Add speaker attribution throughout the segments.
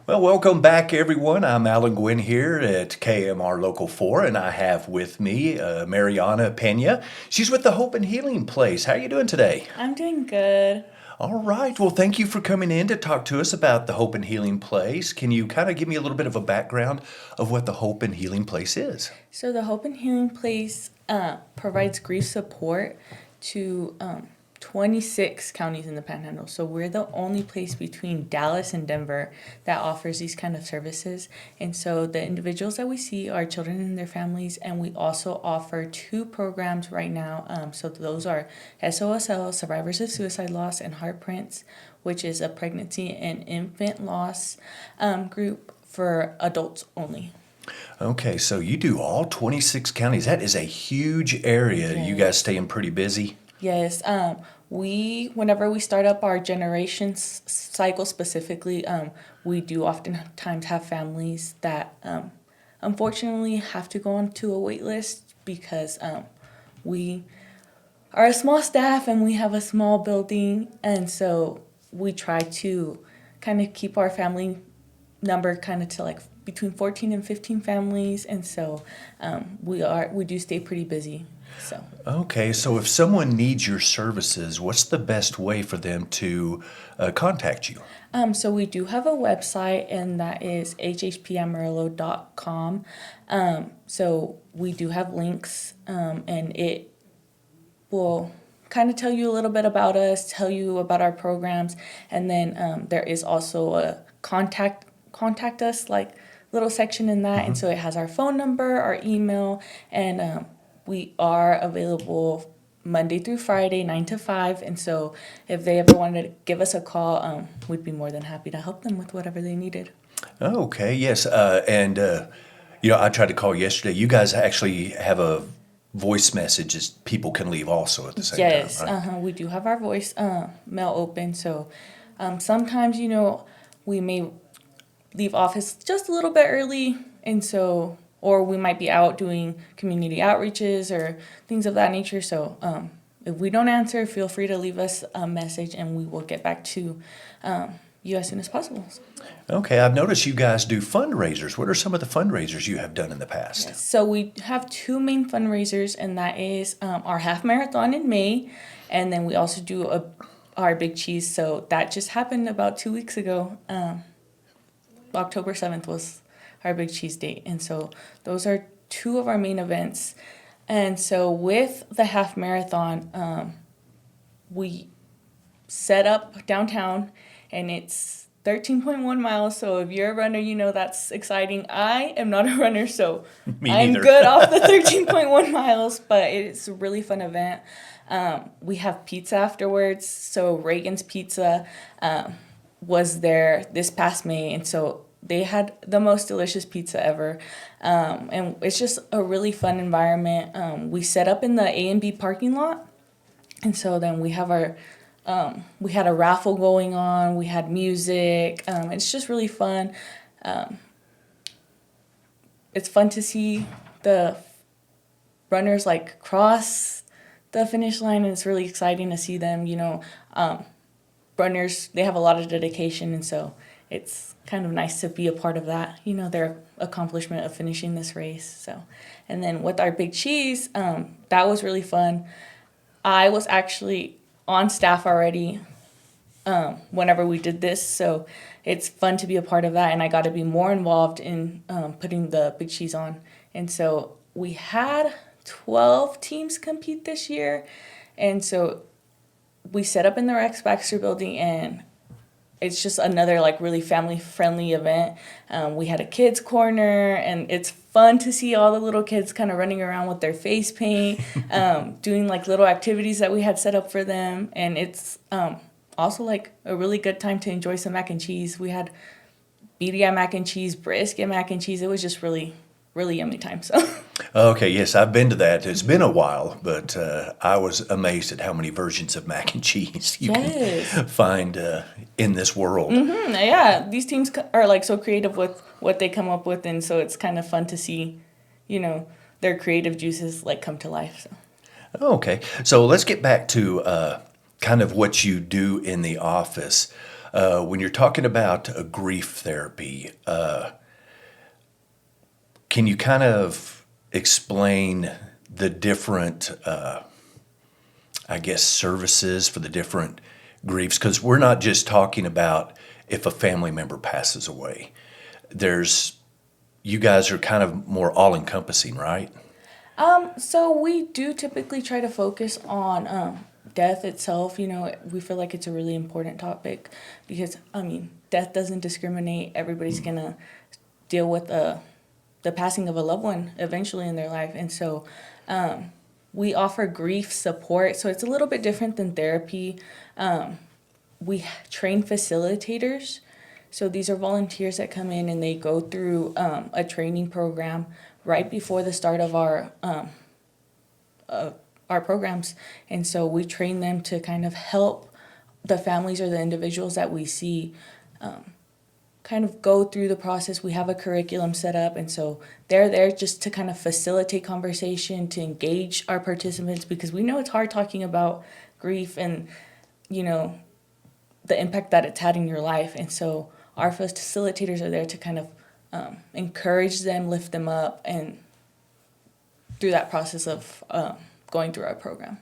Speaker 1: Well, welcome back, everyone. I'm Alan Gwynn here at KMR Local 4, and I have with me Mariana Peña. She's with the Hope and Healing Place. How are you doing today?
Speaker 2: I'm doing good.
Speaker 1: All right. Well, thank you for coming in to talk to us about the Hope and Healing Place. Can you kind of give me a little bit of a background of what the Hope and Healing Place is?
Speaker 2: So, the Hope and Healing Place provides grief support to 26 counties in the Panhandle. So, we're the only place between Dallas and Denver that offers these kind of services. And so, the individuals that we see are children and their families, and we also offer two programs right now. So, those are SOSL, Survivors of Suicide Loss, and Heartprints, which is a pregnancy and infant loss group for adults only.
Speaker 1: Okay, so you do all 26 counties. That is a huge area. You guys staying pretty busy?
Speaker 2: Yes, whenever we start up our cycle specifically, we do oftentimes have families that unfortunately have to go onto a wait list because we are a small staff and we have a small building, and so we try to kind of keep our family number kind of to like between 14 and 15 families, and so we do stay pretty busy. So
Speaker 1: Okay, so if someone needs your services, what's the best way for them to contact you?
Speaker 2: so we do have a website, and that is hhpamarillo.com. So we do have links, and it will kind of tell you a little bit about us, tell you about our programs, and then there is also a contact us like little section in that, and so it has our phone number, our email, and we are available Monday through Friday, 9 to 5. And so if they ever wanted to give us a call, we'd be more than happy to help them with whatever they needed.
Speaker 1: Okay, yes. I tried to call yesterday. You guys actually have a voice message that people can leave also at the same
Speaker 2: Yes,
Speaker 1: time, right?
Speaker 2: we do have our voice mail open. So sometimes, we may leave office just a little bit early. And so, or we might be out doing community outreaches or things of that nature. So if we don't answer, feel free to leave us a message and we will get back to you as soon as possible.
Speaker 1: Okay, I've noticed you guys do fundraisers. What are some of the fundraisers you have done in the past?
Speaker 2: So we have two main fundraisers, and that is our half marathon in May, and then we also do our big cheese. So that just happened about 2 weeks ago. October 7th was our big cheese date, and so those are two of our main events. And so with the half marathon, we set up downtown, and it's 13.1 miles. So if you're a runner, that's exciting. I am not a runner, so
Speaker 1: Me
Speaker 2: I'm
Speaker 1: neither.
Speaker 2: good off the 13.1 miles, but it's a really fun event. We have pizza afterwards. So Reagan's Pizza was there this past May, and so they had the most delicious pizza ever. And it's just a really fun environment. We set up in the A&B parking lot, and so then we have we had a raffle going on, we had music. It's just really fun. It's fun to see the runners like cross the finish line, and it's really exciting to see them. Runners, they have a lot of dedication, and so it's kind of nice to be a part of that, their accomplishment of finishing this race. So, and then with our big cheese, that was really fun. I was actually on staff already whenever we did this, so it's fun to be a part of that, and I got to be more involved in putting the big cheese on. And so we had 12 teams compete this year, and so we set up in the Rex Baxter building, and it's just another like really family friendly event. We had a kids corner, and it's fun to see all the little kids kind of running around with their face paint, doing like little activities that we had set up for them. And it's also like a really good time to enjoy some mac and cheese. We had BDI mac and cheese, brisket mac and cheese. It was just really, really yummy time. So
Speaker 1: Okay, yes, I've been to that. It's been a while, but I was amazed at how many versions of mac and cheese you
Speaker 2: yes.
Speaker 1: can find in this world.
Speaker 2: Yeah, these teams are like so creative with what they come up with, and so it's kind of fun to see, their creative juices like come to life. So.
Speaker 1: Okay, so let's get back to kind of what you do in the office. When you're talking about grief therapy, can you kind of explain the different, I guess, services for the different griefs? Because we're not just talking about if a family member passes away. There's, you guys are kind of more all-encompassing, right?
Speaker 2: So we do typically try to focus on death itself. You know, we feel like it's a really important topic because, I mean, death doesn't discriminate. Everybody's gonna deal with the passing of a loved one eventually in their life. And so we offer grief support. So it's a little bit different than therapy. We train facilitators. So these are volunteers that come in and they go through a training program right before the start of our programs. And so we train them to kind of help the families or the individuals that we see kind of go through the process. We have a curriculum set up, and so they're there just to kind of facilitate conversation, to engage our participants, because we know it's hard talking about grief and, you know, the impact that it's had in your life. And so our facilitators are there to kind of encourage them, lift them up, and through that process of going through our program.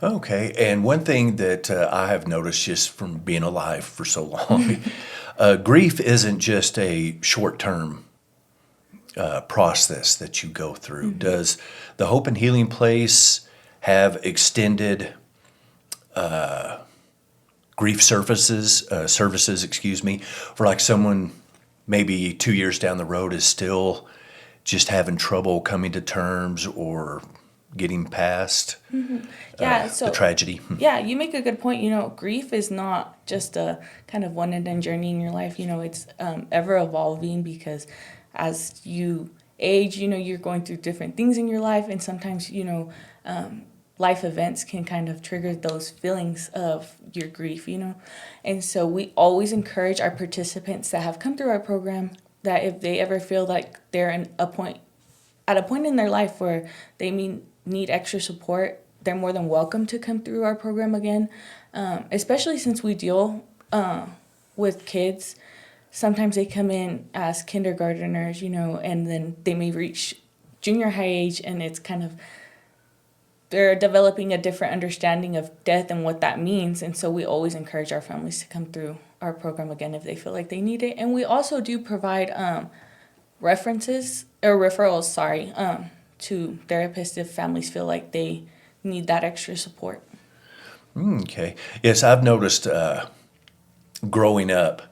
Speaker 1: Okay, and one thing that I have noticed just from being alive for so long, grief isn't just a short-term process that you go through.
Speaker 2: Mm-hmm.
Speaker 1: Does the Hope and Healing Place have extended grief services, excuse me, for like someone maybe 2 years down the road is still just having trouble coming to terms or getting past the tragedy?
Speaker 2: Yeah, you make a good point. You know, grief is not just a kind of one and done journey in your life. You know, it's ever evolving, because as you age, you know, you're going through different things in your life, and sometimes, you know, life events can kind of trigger those feelings of your grief, you know. And so we always encourage our participants that have come through our program that if they ever feel like they're at a point in their life where they need extra support, they're more than welcome to come through our program again, especially since we deal with kids. Sometimes they come in as kindergarteners, you know, and then they may reach junior high age, and it's kind of, they're developing a different understanding of death and what that means. And so we always encourage our families to come through our program again if they feel like they need it. And we also do provide referrals to therapists if families feel like they need that extra support.
Speaker 1: Okay. Yes, I've noticed growing up,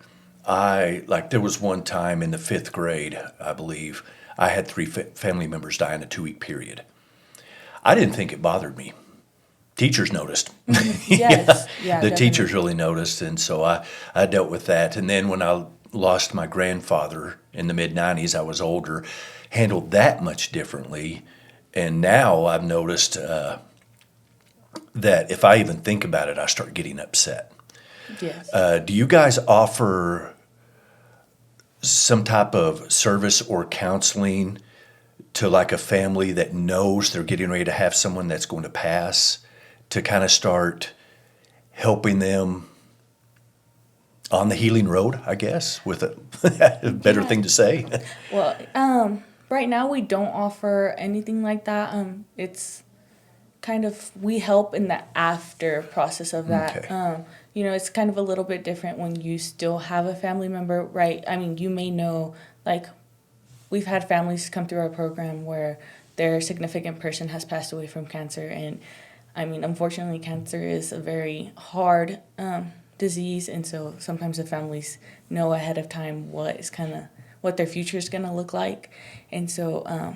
Speaker 1: there was one time in the 5th grade, I believe, I had 3 family members die in a 2-week period. I didn't think it bothered me. Teachers noticed.
Speaker 2: Yes. Yeah,
Speaker 1: the
Speaker 2: definitely.
Speaker 1: teachers really noticed, and so I dealt with that. And then when I lost my grandfather in the mid-'90s, I was older, handled that much differently. And now I've noticed that if I even think about it, I start getting upset.
Speaker 2: Yes.
Speaker 1: Do you guys offer some type of service or counseling to like a family that knows they're getting ready to have someone that's going to pass, to kind of start helping them on the healing road, I guess, with a better thing to say?
Speaker 2: Well, right now we don't offer anything like that. It's kind of, we help in the after process of that.
Speaker 1: Okay.
Speaker 2: You know, it's kind of a little bit different when you still have a family member, right? I mean, you may know, like, we've had families come through our program where their significant person has passed away from cancer. And I mean, unfortunately, cancer is a very hard disease. And so sometimes the families know ahead of time what their future is going to look like. And so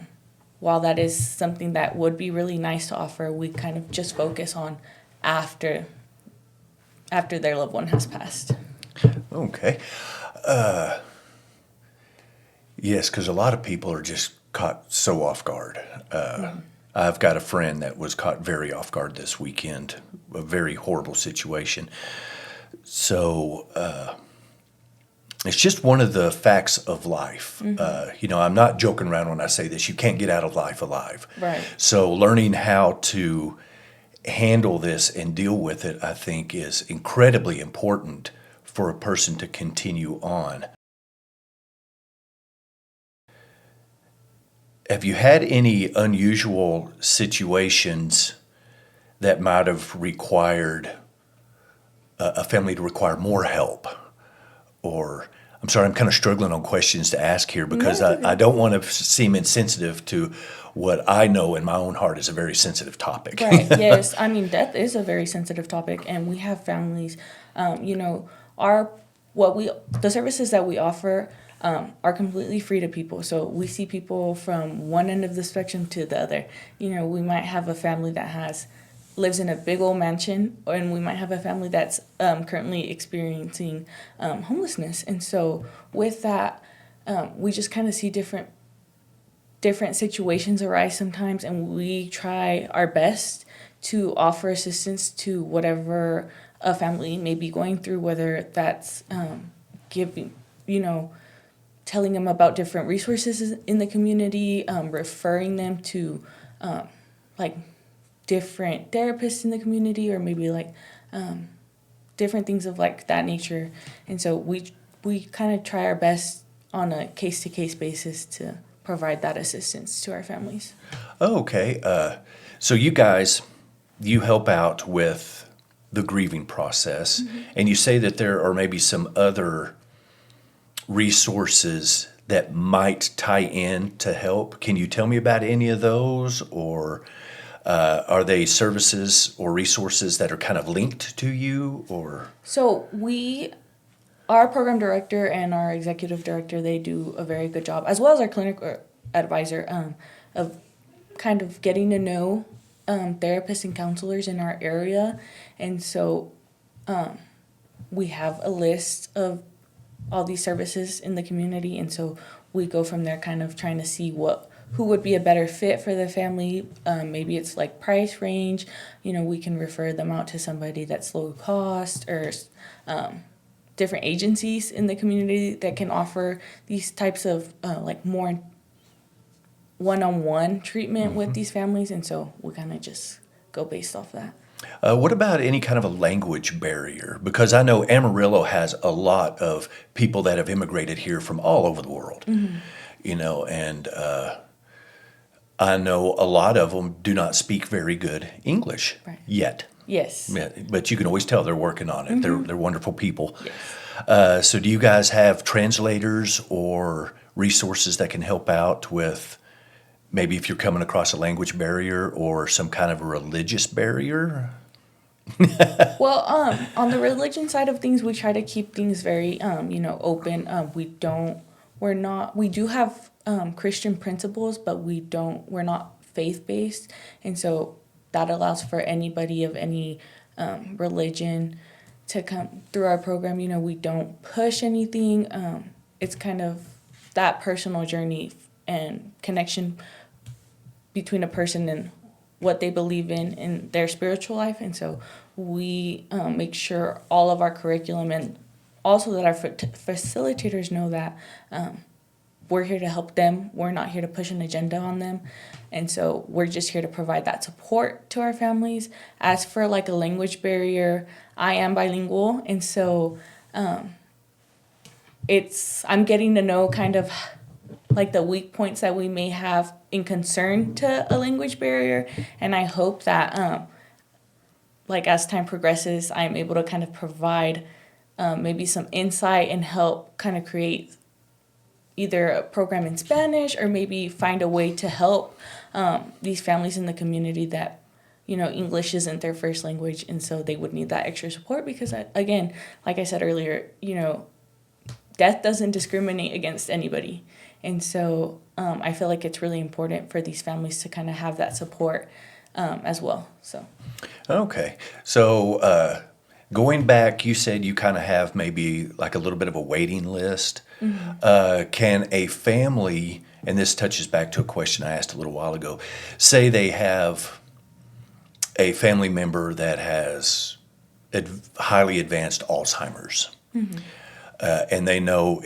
Speaker 2: while that is something that would be really nice to offer, we kind of just focus on after their loved one has passed.
Speaker 1: Okay. Yes, because a lot of people are just caught so off guard. I've got a friend that was caught very off guard this weekend, a very horrible situation. So it's just one of the facts of life. You know, I'm not joking around when I say this. You can't get out of life alive.
Speaker 2: Right.
Speaker 1: So learning how to handle this and deal with it, I think, is incredibly important for a person to continue on. Have you had any unusual situations that might have required a family to require more help? Or, I'm sorry, I'm kind of struggling on questions to ask here because
Speaker 2: No, it's okay.
Speaker 1: I don't want to seem insensitive to what I know in my own heart is a very sensitive topic.
Speaker 2: Right. Yes. I mean, death is a very sensitive topic, and we have families. You know, our the services that we offer are completely free to people. So we see people from one end of the spectrum to the other. You know, we might have a family that lives in a big old mansion, and we might have a family that's currently experiencing homelessness. And so with that, we just kind of see different situations arise sometimes, and we try our best to offer assistance to whatever a family may be going through, whether that's giving, telling them about different resources in the community, referring them to like different therapists in the community, or maybe like different things of like that nature. And so we kind of try our best on a case-to-case basis to provide that assistance to our families.
Speaker 1: Oh, okay. So you help out with the grieving process, and you say that there are maybe some other resources that might tie in to help. Can you tell me about any of those, or are they services or resources that are kind of linked to you, or?
Speaker 2: So our program director and our executive director, they do a very good job, as well as our clinic advisor, of kind of getting to know therapists and counselors in our area. And so we have a list of all these services in the community, and so we go from there kind of trying to see who would be a better fit for the family. Maybe it's like price range. We can refer them out to somebody that's low cost, or different agencies in the community that can offer these types of like more one-on-one treatment with these families. And so we kind of just go based off that.
Speaker 1: What about any kind of a language barrier? Because I know Amarillo has a lot of people that have immigrated here from all over the world, and I know a lot of them do not speak very good English yet.
Speaker 2: Yes.
Speaker 1: Yeah, but you can always tell they're working on it. They're wonderful people.
Speaker 2: Yes.
Speaker 1: So do you guys have translators or resources that can help out with maybe if you're coming across a language barrier or some kind of a religious barrier?
Speaker 2: Well, on the religion side of things, we try to keep things very, open. We do have Christian principles, but we're not faith-based. And so that allows for anybody of any religion to come through our program. We don't push anything. It's kind of that personal journey and connection between a person and what they believe in their spiritual life. And so we make sure all of our curriculum, and also that our facilitators know that we're here to help them. We're not here to push an agenda on them. And so we're just here to provide that support to our families. As for like a language barrier, I am bilingual. And so I'm getting to know kind of like the weak points that we may have in concern to a language barrier. And I hope that like as time progresses, I'm able to kind of provide maybe some insight and help kind of create either a program in Spanish, or maybe find a way to help these families in the community that, English isn't their first language, and so they would need that extra support because, again, like I said earlier, death doesn't discriminate against anybody. And so I feel like it's really important for these families to kind of have that support as well. So.
Speaker 1: Okay. So going back, you said you kind of have maybe like a little bit of a waiting list. Can a family, and this touches back to a question I asked a little while ago, say they have a family member that has highly advanced Alzheimer's, and they know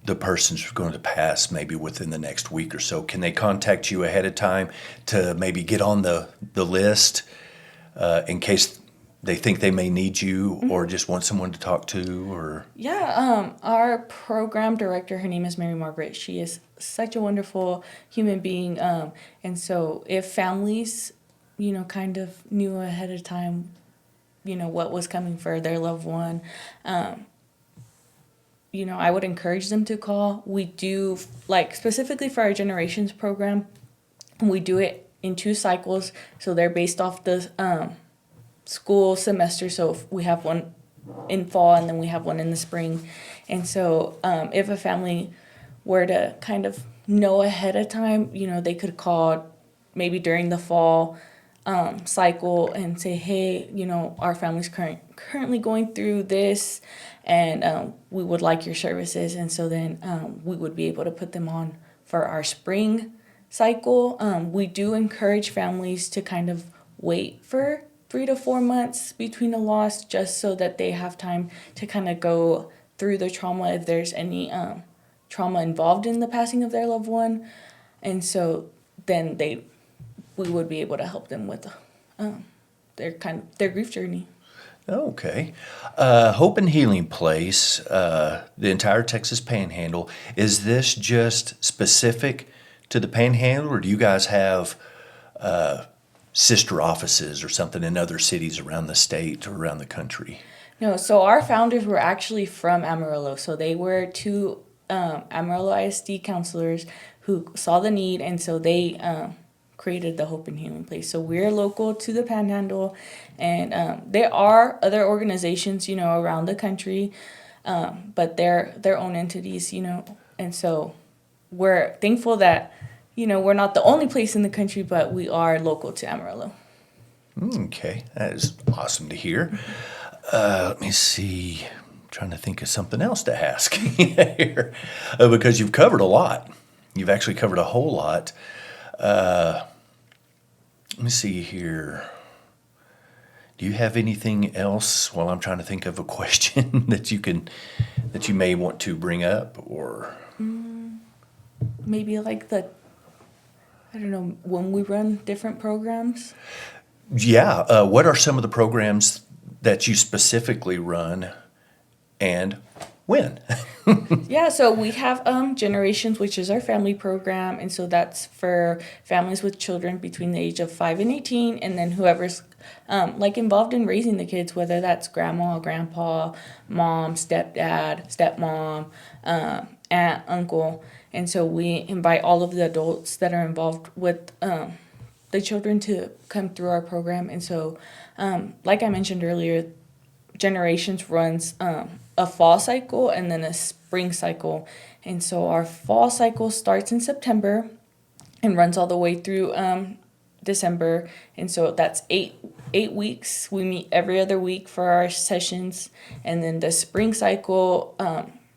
Speaker 1: the person's going to pass maybe within the next week or so. Can they contact you ahead of time to maybe get on the list in case they think they may need you or just want someone to talk to, or?
Speaker 2: Yeah, our program director, her name is Mary Margaret. She is such a wonderful human being. And so if families, kind of knew ahead of time, what was coming for their loved one, I would encourage them to call. We do, like, specifically for our Generations program, we do it in 2 cycles. So they're based off the school semester. So if we have one in fall and then we have one in the spring. And so if a family were to kind of know ahead of time, they could call maybe during the fall cycle and say, hey, our family's currently going through this, and we would like your services. And so then we would be able to put them on for our spring cycle. We do encourage families to kind of wait for 3 to 4 months between a loss, just so that they have time to kind of go through the trauma if there's any trauma involved in the passing of their loved one. And so then we would be able to help them with their grief journey.
Speaker 1: Okay. Hope and Healing Place, the entire Texas Panhandle, is this just specific to the Panhandle, or do you guys have sister offices or something in other cities around the state or around the country?
Speaker 2: No, so our founders were actually from Amarillo. So they were 2 Amarillo ISD counselors who saw the need, and so they created the Hope and Healing Place. So we're local to the Panhandle, and there are other organizations, around the country, but they're their own entities, and so we're thankful that, we're not the only place in the country, but we are local to Amarillo.
Speaker 1: Okay, that is awesome to hear. Let me see. I'm trying to think of something else to ask here, because you've covered a lot. You've actually covered a whole lot. Let me see here. Do you have anything else while I'm trying to think of a question that you may want to bring up, or?
Speaker 2: Maybe like when we run different programs.
Speaker 1: Yeah. What are some of the programs that you specifically run, and when?
Speaker 2: Yeah, so we have Generations, which is our family program, and so that's for families with children between the age of 5 and 18, and then whoever's involved in raising the kids, whether that's grandma, grandpa, mom, stepdad, stepmom, aunt, uncle. And so we invite all of the adults that are involved with the children to come through our program. And so, like I mentioned earlier, Generations runs a fall cycle and then a spring cycle. And so our fall cycle starts in September and runs all the way through December. And so that's eight weeks. We meet every other week for our sessions. And then the spring cycle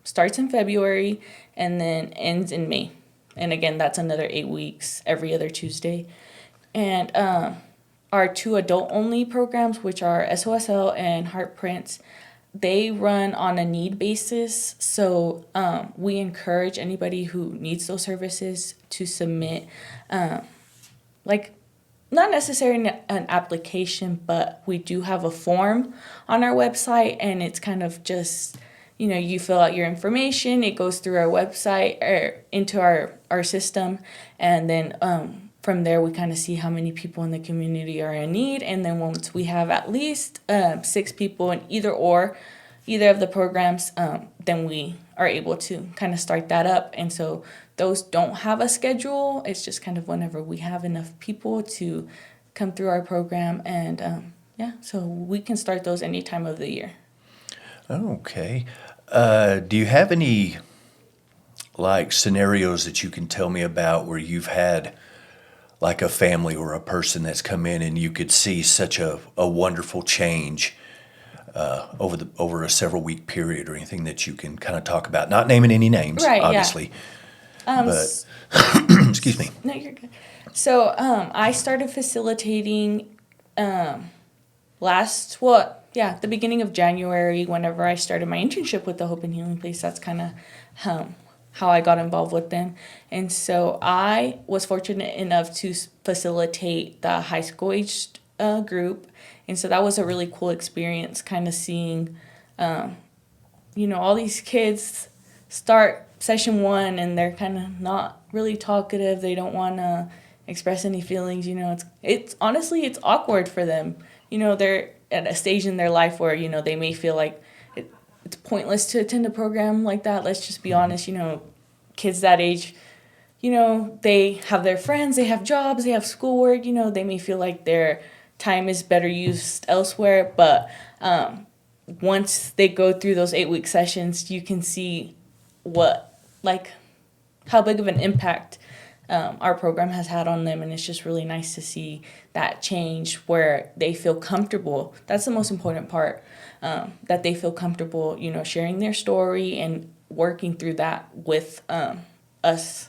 Speaker 2: starts in February and then ends in May. And again, that's another 8 weeks every other Tuesday. And our 2 adult-only programs, which are SOSL and Heart Prints, they run on a need basis. So we encourage anybody who needs those services to submit, not necessarily an application, but we do have a form on our website, and it's kind of just, you fill out your information, it goes through our website or into our system, and then from there, we kind of see how many people in the community are in need. And then once we have at least 6 people in either of the programs, then we are able to kind of start that up. And so those don't have a schedule. It's just kind of whenever we have enough people to come through our program. And so we can start those any time of the year.
Speaker 1: Okay. Do you have any scenarios that you can tell me about where you've had a family or a person that's come in and you could see such a wonderful change over a several week period, or anything that you can kind of talk about? Not naming any names,
Speaker 2: right,
Speaker 1: obviously.
Speaker 2: Yeah.
Speaker 1: But excuse me.
Speaker 2: No, you're good. So I started facilitating the beginning of January, whenever I started my internship with the Hope and Healing Place. That's kind of how I got involved with them. And so I was fortunate enough to facilitate the high school aged group. And so that was a really cool experience, kind of seeing, all these kids start session one and they're kind of not really talkative. They don't want to express any feelings. It's honestly, it's awkward for them. They're at a stage in their life where, they may feel like it's pointless to attend a program like that. Let's just be honest, kids that age, they have their friends, they have jobs, they have schoolwork, they may feel like their time is better used elsewhere. But once they go through those 8-week sessions, you can see how big of an impact our program has had on them. And it's just really nice to see that change where they feel comfortable. That's the most important part, that they feel comfortable, sharing their story and working through that with us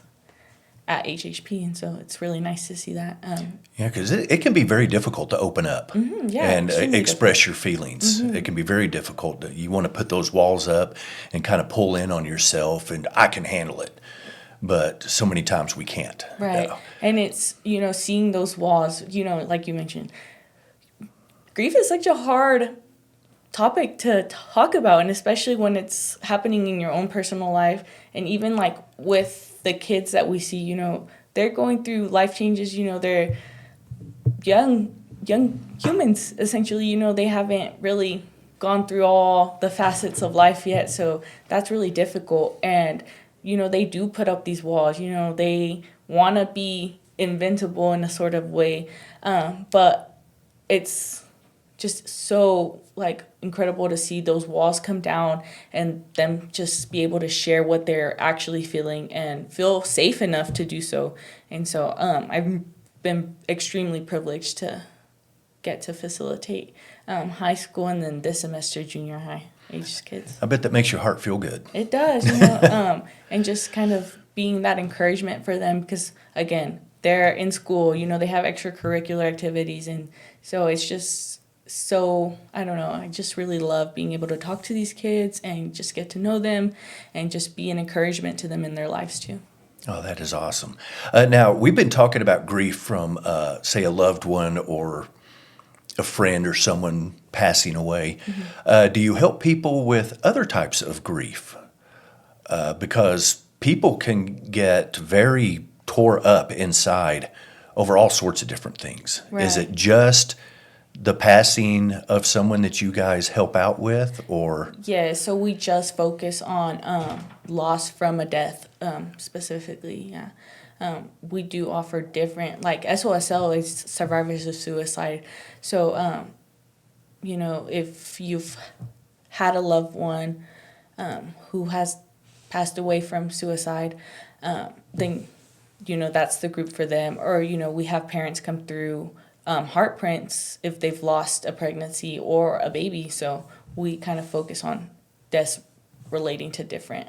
Speaker 2: at HHP. And so it's really nice to see that.
Speaker 1: Yeah, because it can be very difficult to open up and express your feelings. It can be very difficult. You want to put those walls up and kind of pull in on yourself, and I can handle it. But so many times we can't.
Speaker 2: Right.
Speaker 1: No.
Speaker 2: And it's, seeing those walls, like you mentioned, grief is such a hard topic to talk about, and especially when it's happening in your own personal life. And even like with the kids that we see, they're going through life changes, they're young humans, essentially, they haven't really gone through all the facets of life yet. So that's really difficult. And, they do put up these walls, they want to be inventable in a sort of way. But it's just so incredible to see those walls come down and them just be able to share what they're actually feeling and feel safe enough to do so. And so I've been extremely privileged to get to facilitate high school and then this semester junior high age kids.
Speaker 1: I bet that makes your heart feel good.
Speaker 2: It does, and just kind of being that encouragement for them, because again, they're in school, they have extracurricular activities, and so it's just so, I don't know, I just really love being able to talk to these kids and just get to know them and just be an encouragement to them in their lives too.
Speaker 1: Oh, that is awesome. Now, we've been talking about grief from, say, a loved one or a friend or someone passing away. Do you help people with other types of grief? Because people can get very tore up inside over all sorts of different things.
Speaker 2: Right.
Speaker 1: Is it just the passing of someone that you guys help out with, or?
Speaker 2: Yeah, so we just focus on loss from a death, specifically, yeah. We do offer different, SOSL is survivors of suicide. So, if you've had a loved one who has passed away from suicide, then, that's the group for them. Or, we have parents come through heart prints if they've lost a pregnancy or a baby. So we kind of focus on deaths relating to different.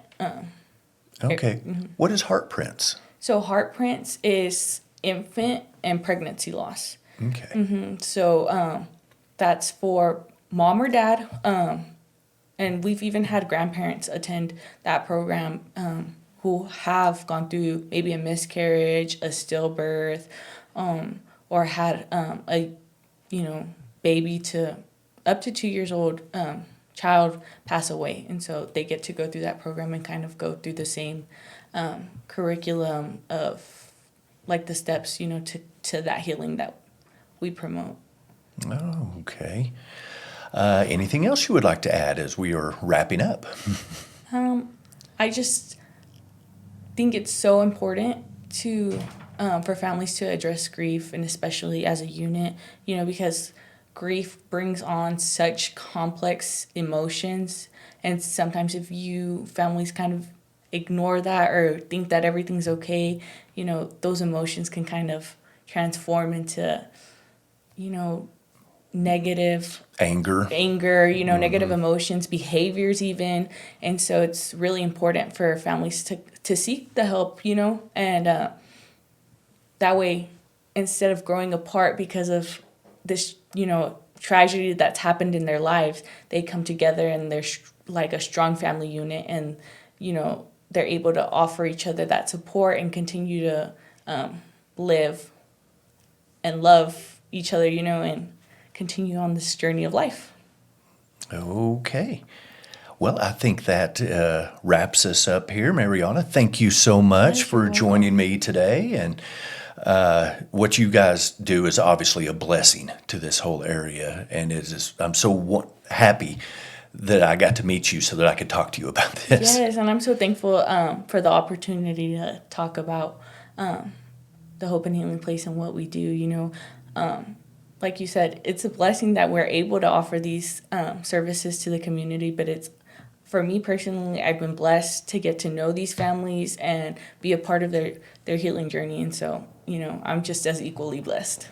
Speaker 1: Okay. What is heart prints?
Speaker 2: So heart prints is infant and pregnancy loss.
Speaker 1: Okay.
Speaker 2: So that's for mom or dad. And we've even had grandparents attend that program who have gone through maybe a miscarriage, a stillbirth, or had a baby to up to 2 years old child pass away. And so they get to go through that program and kind of go through the same curriculum of the steps, to that healing that we promote.
Speaker 1: Oh, okay. Anything else you would like to add as we are wrapping up?
Speaker 2: I just think it's so important to for families to address grief, and especially as a unit, because grief brings on such complex emotions, and sometimes if families kind of ignore that or think that everything's okay, those emotions can kind of transform into, negative
Speaker 1: Anger,
Speaker 2: negative emotions, behaviors even. And so it's really important for families to seek the help, and that way, instead of growing apart because of this, tragedy that's happened in their lives, they come together and they're like a strong family unit, and, they're able to offer each other that support and continue to live and love each other, and continue on this journey of life.
Speaker 1: Okay. Well, I think that wraps us up here, Mariana. Thank you so much
Speaker 2: Yes,
Speaker 1: for
Speaker 2: you're
Speaker 1: joining me today. And what you guys do is obviously a blessing to this whole area. And I'm so happy that I got to meet you so that I could talk to you about this.
Speaker 2: Yes, and I'm so thankful for the opportunity to talk about the Hope and Healing Place and what we do. Like you said, it's a blessing that we're able to offer these services to the community, but it's, for me personally, I've been blessed to get to know these families and be a part of their healing journey. And so, I'm just as equally blessed.